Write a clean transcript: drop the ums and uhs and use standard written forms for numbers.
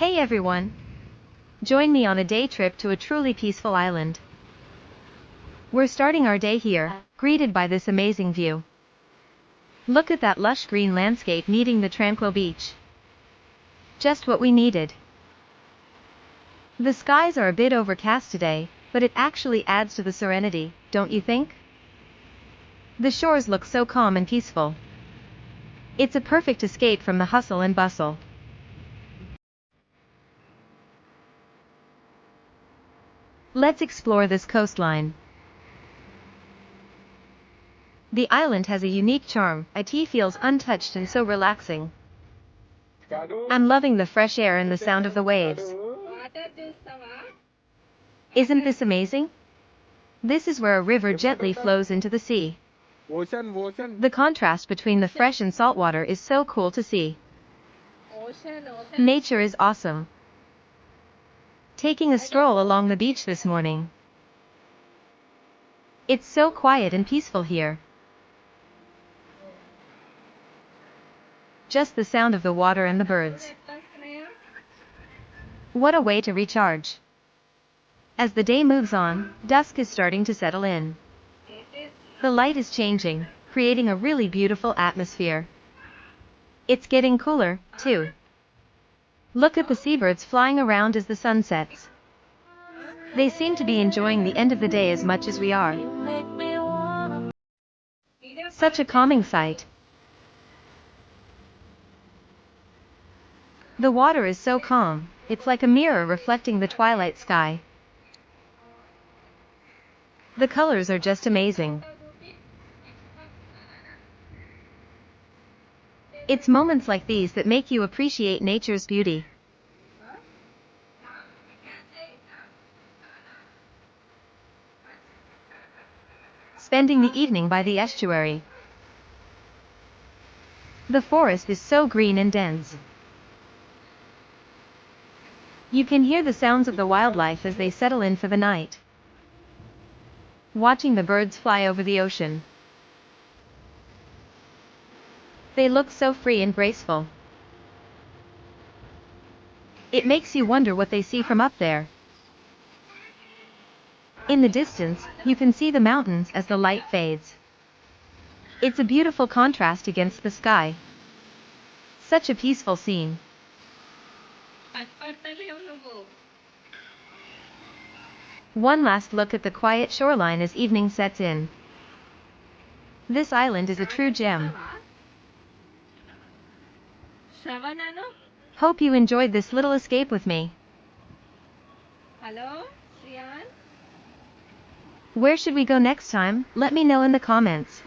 Hey everyone! Join me on a day trip to a truly peaceful island. We're starting our day here, greeted by this amazing view. Look at that lush green landscape meeting the tranquil beach. Just what we needed. The skies are a bit overcast today, but it actually adds to the serenity, don't you think? The shores look so calm and peaceful. It's a perfect escape from the hustle and bustle. Let's explore this coastline. The island has a unique charm. It feels untouched and so relaxing. I'm loving the fresh air and the sound of the waves. Isn't this amazing? This is where a river gently flows into the sea. The contrast between the fresh and salt water is so cool to see. Nature is awesome. Taking a stroll along the beach this morning. It's so quiet and peaceful here. Just the sound of the water and the birds. What a way to recharge. As the day moves on, dusk is starting to settle in. The light is changing, creating a really beautiful atmosphere. It's getting cooler, too. Look at the seabirds flying around as the sun sets. They seem to be enjoying the end of the day as much as we are. Such a calming sight. The water is so calm, it's like a mirror reflecting the twilight sky. The colors are just amazing. It's moments like these that make you appreciate nature's beauty. Spending the evening by the estuary. The forest is so green and dense. You can hear the sounds of the wildlife as they settle in for the night. Watching the birds fly over the ocean. They look so free and graceful. It makes you wonder what they see from up there. In the distance, you can see the mountains as the light fades. It's a beautiful contrast against the sky. Such a peaceful scene. One last look at the quiet shoreline as evening sets in. This island is a true gem. Hope you enjoyed this little escape with me. Where should we go next time? Let me know in the comments.